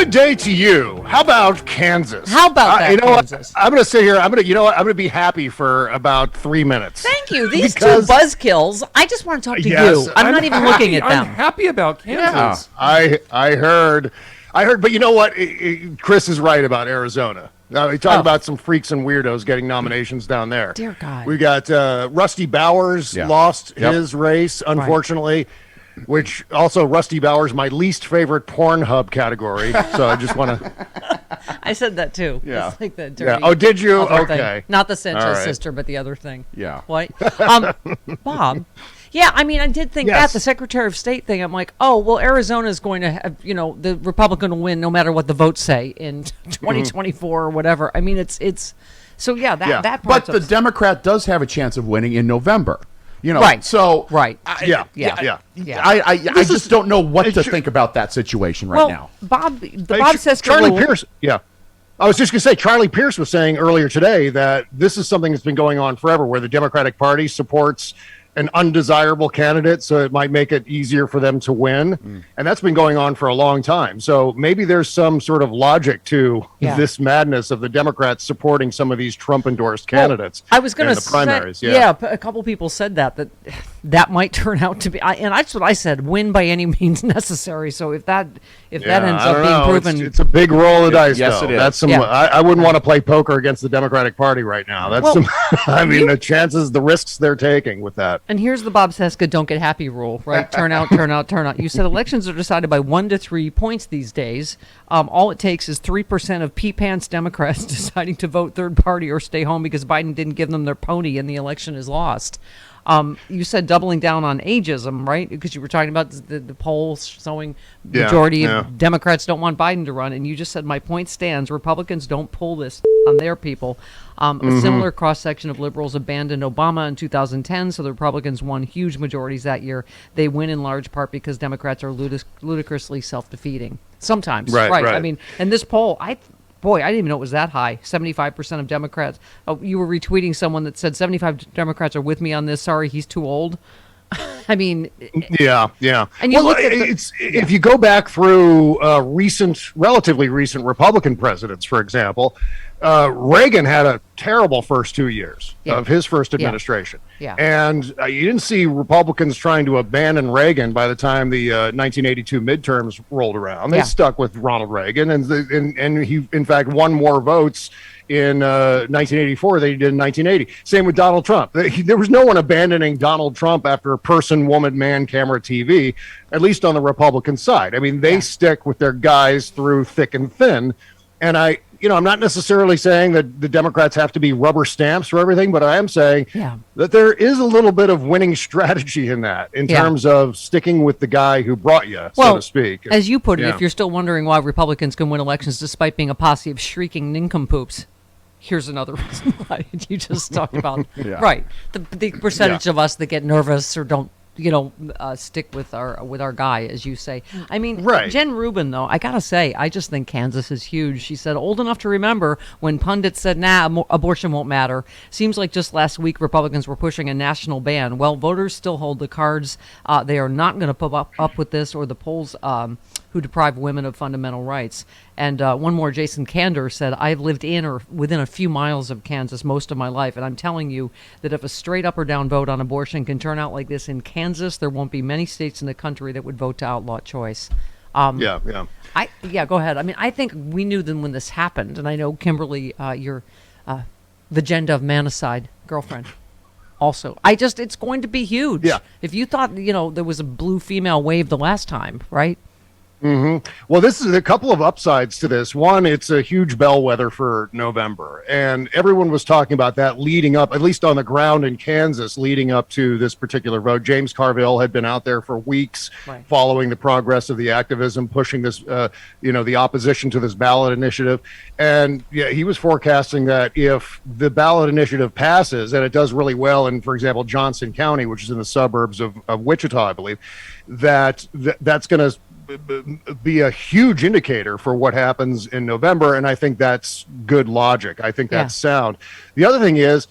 Good day to you. How about Kansas? How about that, Kansas? I'm going to sit here. I'm going to be happy for about 3 minutes. Thank you. These two buzzkills. I just want to talk to you. I'm not even looking at them. I'm happy about Kansas. Yeah, I heard, but you know what? Chris is right about Arizona. Now, we talk about some freaks and weirdos getting nominations down there. Dear God. We got Rusty Bowers lost his race, unfortunately. Right. Which also, Rusty Bowers, my least favorite Pornhub category. So I just want to. I said that too. Yeah. It's like the dirty. Yeah. Oh, did you? Okay. Thing. Not the Sanchez sister, but the other thing. Yeah. What? Bob. Yeah, I mean, I did think that the Secretary of State thing. I'm like, oh, well, Arizona is going to have, the Republican will win no matter what the votes say in 2024 or whatever. I mean, it's. So that. But the Democrat does have a chance of winning in November. Right. So right. I just don't know what to think about that situation right now. Bob Cesca Charlie Pierce. Yeah. I was just going to say, Charlie Pierce was saying earlier today that this is something that's been going on forever, where the Democratic Party supports an undesirable candidate, so it might make it easier for them to win. And that's been going on for a long time. So maybe there's some sort of logic to this madness of the Democrats supporting some of these Trump-endorsed candidates. I was going to say, primaries. A couple people said that might turn out to be, and that's what I said, win by any means necessary. So if that ends up being proven. It's a big roll of dice, yes, though. It is. That's some. I wouldn't want to play poker against the Democratic Party right now. That's the chances, the risks they're taking with that. And here's the Bob Cesca don't get happy rule, right? Turn out, turn out, turn out. You said elections are decided by 1 to 3 points these days. All it takes is 3% of pee-pants Democrats deciding to vote third party or stay home because Biden didn't give them their pony and the election is lost. You said doubling down on ageism, right? Because you were talking about the polls showing majority of Democrats don't want Biden to run. And you just said, my point stands. Republicans don't pull this on their people. A similar cross-section of liberals abandoned Obama in 2010, so the Republicans won huge majorities that year. They win in large part because Democrats are ludicrously self-defeating. Sometimes. Right. I mean, and this poll, I didn't even know it was that high. 75% of Democrats. Oh, you were retweeting someone that said 75 Democrats are with me on this. Sorry, he's too old. I mean, yeah. And you if you go back through relatively recent Republican presidents, for example, Reagan had a terrible first 2 years of his first administration. Yeah. And you didn't see Republicans trying to abandon Reagan by the time the 1982 midterms rolled around. They stuck with Ronald Reagan, and he, in fact, won more votes in 1984 than he did in 1980. Same with Donald Trump. There was no one abandoning Donald Trump after person, woman, man, camera, TV, at least on the Republican side. I mean, they stick with their guys through thick and thin. And I'm not necessarily saying that the Democrats have to be rubber stamps for everything, but I am saying that there is a little bit of winning strategy in that, in terms of sticking with the guy who brought you, so to speak. As you put it, if you're still wondering why Republicans can win elections despite being a posse of shrieking nincompoops, here's another reason why you just talked about. Right. The percentage of us that get nervous or don't, stick with our guy, as you say. I mean, Jen Rubin, though, I gotta say, I just think Kansas is huge. She said, old enough to remember when pundits said, abortion won't matter. Seems like just last week Republicans were pushing a national ban. Well, voters still hold the cards. They are not going to put up with this, or the polls who deprive women of fundamental rights. And one more, Jason Kander said, I've lived in or within a few miles of Kansas most of my life, and I'm telling you that if a straight up or down vote on abortion can turn out like this in Kansas, there won't be many states in the country that would vote to outlaw choice. Go ahead. I mean, I think we knew then when this happened, and I know, Kimberly, your Vagenda of Manicide girlfriend also. It's going to be huge. Yeah. If you thought, there was a blue female wave the last time, right? Well, this is a couple of upsides to this. One, it's a huge bellwether for November, and everyone was talking about that leading up, at least on the ground in Kansas, leading up to this particular vote. James Carville had been out there for weeks following the progress of the activism, pushing this, the opposition to this ballot initiative. And he was forecasting that if the ballot initiative passes, and it does really well in, for example, Johnson County, which is in the suburbs of Wichita, I believe, that's going to be a huge indicator for what happens in November, and I think that's good logic. I think that's sound. The other thing is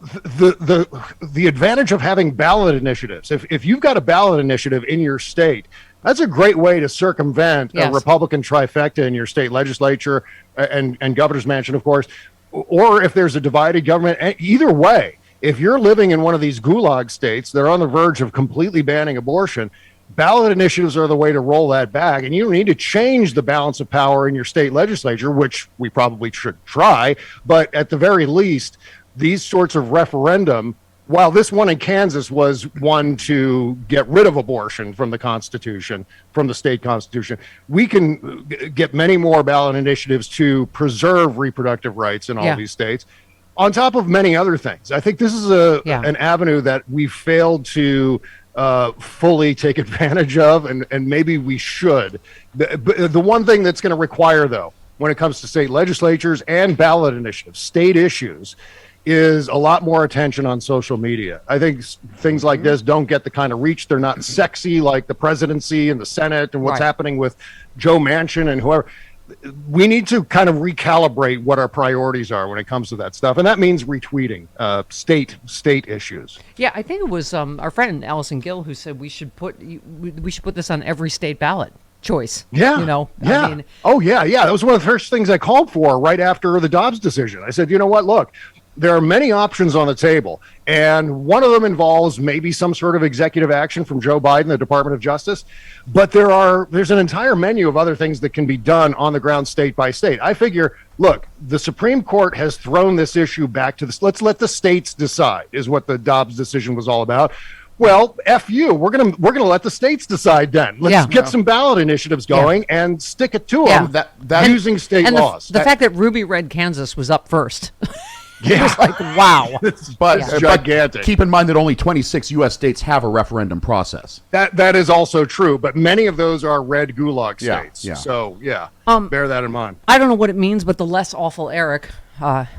the advantage of having ballot initiatives. If you've got a ballot initiative in your state, That's a great way to circumvent Yes. a Republican trifecta in your state legislature and governor's mansion, of course. Or if there's a divided government, either way, if you're living in one of these gulag states, they're on the verge of completely banning abortion. Ballot initiatives are the way to roll that back. And you need to change the balance of power in your state legislature, which we probably should try. But at the very least, these sorts of referendum, while this one in Kansas was one to get rid of abortion from the Constitution, from the state Constitution, we can get many more ballot initiatives to preserve reproductive rights in all these states, on top of many other things. I think this is an avenue that we failed to fully take advantage of, and maybe we should. The one thing that's going to require, though, when it comes to state legislatures and ballot initiatives, state issues, is a lot more attention on social media. I think things like this don't get the kind of reach. They're not sexy like the presidency and the Senate and what's happening with Joe Manchin and whoever. We need to kind of recalibrate what our priorities are when it comes to that stuff, and that means retweeting state issues. Yeah, I think it was our friend Allison Gill who said we should put this on every state ballot choice. Yeah, you know. Yeah. I mean, that was one of the first things I called for right after the Dobbs decision. I said, you know what? Look, there are many options on the table, and one of them involves maybe some sort of executive action from Joe Biden, the Department of Justice. But there's an entire menu of other things that can be done on the ground state by state. I figure, look, the Supreme Court has thrown this issue back to this. Let's let the states decide, is what the Dobbs decision was all about. Well, F you. We're gonna let the states decide then. Let's get some ballot initiatives going and stick it to them using state laws. The fact that Ruby Red Kansas was up first. It was like, wow. But gigantic. Keep in mind that only 26 U.S. states have a referendum process. That is also true, but many of those are red gulag states. Yeah. So, bear that in mind. I don't know what it means, but the less awful Eric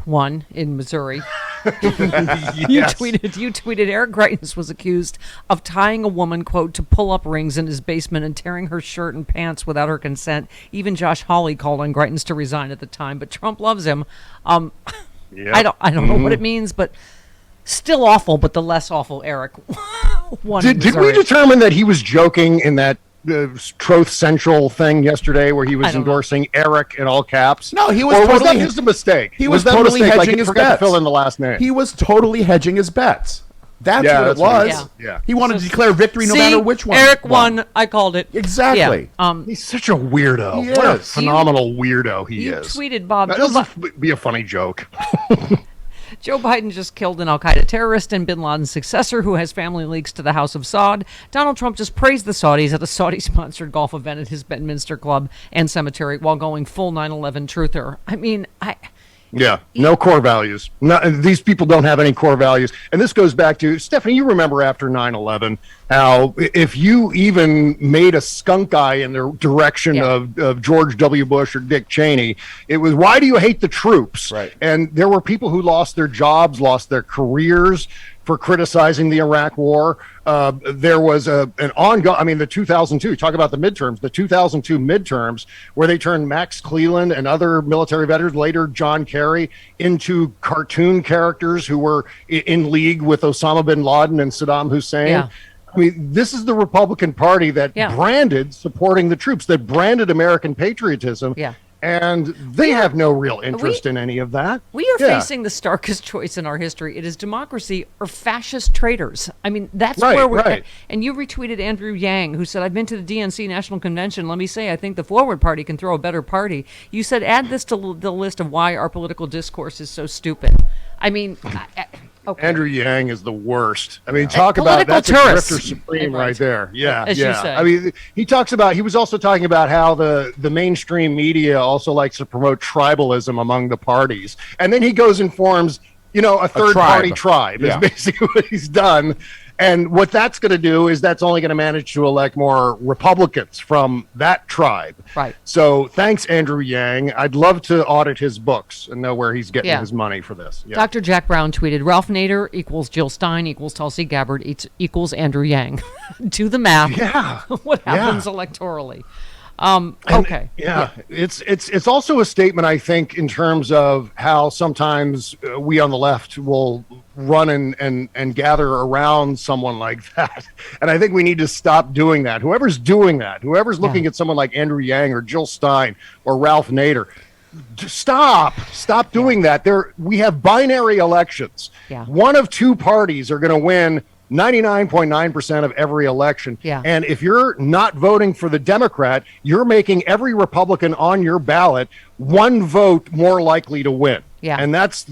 won in Missouri. You tweeted Eric Greitens was accused of tying a woman, quote, to pull up rings in his basement and tearing her shirt and pants without her consent. Even Josh Hawley called on Greitens to resign at the time, but Trump loves him. I don't know what it means, but still awful, but the less awful Eric won. Did we determine that he was joking in that Truth Central thing yesterday where he was endorsing Eric in all caps? No, he was or totally, was that just a mistake? He was totally hedging his bets. To fill in the last name. He was totally hedging his bets. That's what it was. Yeah. He wanted to declare victory no matter which one. Eric won. I called it. Exactly. Yeah. He's such a weirdo. He what a is. phenomenal weirdo he is. You tweeted, Bob. That be a funny joke. Joe Biden just killed an al-Qaeda terrorist and bin Laden's successor who has family links to the House of Saud. Donald Trump just praised the Saudis at a Saudi-sponsored golf event at his Bedminster Club and Cemetery while going full 9/11 truther. I mean, no core values. These people don't have any core values. And this goes back to, Stephanie, you remember after 9/11, how if you even made a skunk eye in the direction of George W. Bush or Dick Cheney, it was, why do you hate the troops? Right. And there were people who lost their jobs, lost their careers for criticizing the Iraq War. There was an ongoing, the 2002, talk about the midterms, the 2002 midterms, where they turned Max Cleland and other military veterans, later John Kerry, into cartoon characters who were in league with Osama bin Laden and Saddam Hussein. Yeah. This is the Republican Party that branded supporting the troops, that branded American patriotism. Yeah. And they have no real interest in any of that. We are facing the starkest choice in our history. It is democracy or fascist traitors. That's where we're at. And you retweeted Andrew Yang, who said, I've been to the DNC National Convention. Let me say, I think the Forward Party can throw a better party. You said, add this to the list of why our political discourse is so stupid. Okay. Andrew Yang is the worst. Talk about that's a grifter supreme right there. Yeah, as you say. He was also talking about how the mainstream media also likes to promote tribalism among the parties, and then he goes and forms, a third party tribe. Is basically what he's done. And what that's going to do is that's only going to manage to elect more Republicans from that tribe. Right. So thanks, Andrew Yang. I'd love to audit his books and know where he's getting his money for this. Yeah. Dr. Jack Brown tweeted, Ralph Nader equals Jill Stein equals Tulsi Gabbard equals Andrew Yang. Do the math. Yeah. What happens electorally? Okay. Yeah, it's also a statement, I think, in terms of how sometimes we on the left will run and gather around someone like that. And I think we need to stop doing that. Whoever's doing that, whoever's looking at someone like Andrew Yang or Jill Stein or Ralph Nader, stop doing that. We have binary elections. Yeah. One of two parties are going to win 99.9% of every election. Yeah. And if you're not voting for the Democrat, you're making every Republican on your ballot one vote more likely to win. Yeah. And that's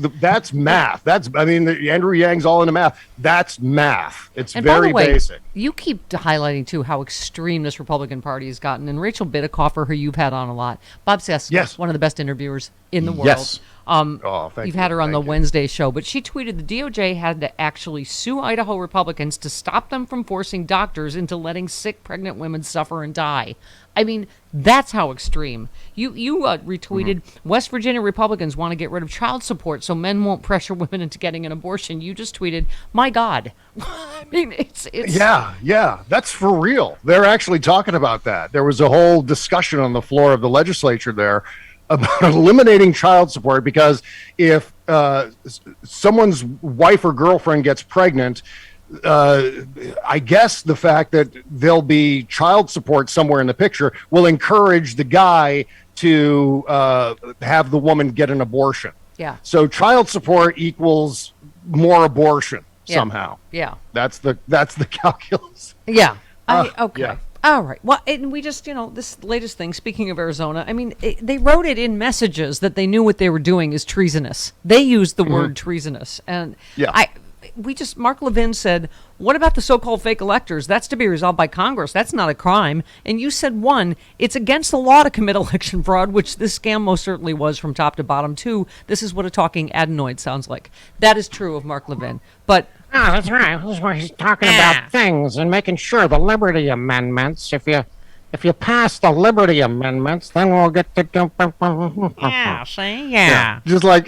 math. Andrew Yang's all into math. That's math. It's And very by the way, basic. You keep highlighting, too, how extreme this Republican Party has gotten. And Rachel Bidikofer, who you've had on a lot, Bob Cesca, Yes. one of the best interviewers in the world. Yes. You've had her on the Wednesday show, but she tweeted the DOJ had to actually sue Idaho Republicans to stop them from forcing doctors into letting sick pregnant women suffer and die. I mean, that's how extreme. You retweeted West Virginia Republicans want to get rid of child support so men won't pressure women into getting an abortion. You just tweeted, my God. I mean, it's Yeah, that's for real. They're actually talking about that. There was a whole discussion on the floor of the legislature there about eliminating child support, because if someone's wife or girlfriend gets pregnant, I guess the fact that there'll be child support somewhere in the picture will encourage the guy to have the woman get an abortion. Yeah. So child support equals more abortion somehow. Yeah. That's the calculus. Yeah. Okay. yeah. All right. Well, and we just, this latest thing, speaking of Arizona, I mean, they wrote it in messages that they knew what they were doing is treasonous. They used the word treasonous. And Mark Levin said, what about the so-called fake electors? That's to be resolved by Congress. That's not a crime. And you said, 1, it's against the law to commit election fraud, which this scam most certainly was from top to bottom. 2, this is what a talking adenoid sounds like. That is true of Mark Levin. But oh, that's right. That's why he's talking about things and making sure the Liberty Amendments, if you pass the Liberty Amendments, then we'll get to Yeah, see? Yeah. Just like,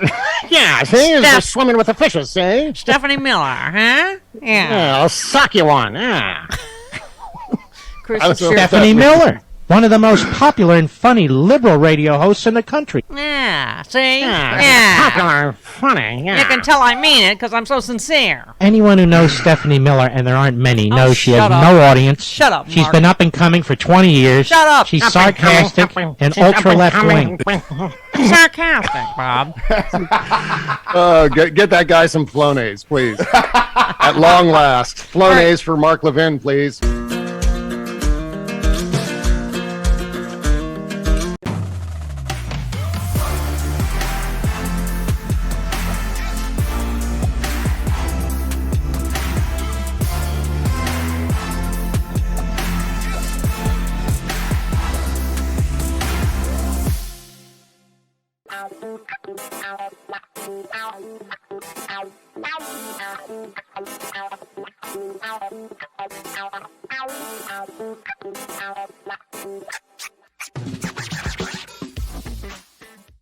yeah, see, you're just swimming with the fishes, see? Stephanie Miller, huh? Yeah, I'll suck you one, yeah. Stephanie Miller, one of the most popular and funny liberal radio hosts in the country. Yeah, see? Popular and funny, yeah. You can tell I mean it because I'm so sincere. Anyone who knows Stephanie Miller, and there aren't many, knows she has shut up. no audience. Shut up, She's Mark. been up and coming for 20 years. Shut up. She's Up and coming, sarcastic and She's up ultra and left coming. wing. Sarcastic, Bob. get that guy some Flonase, please. At long last. Flonase for Mark Levin, please.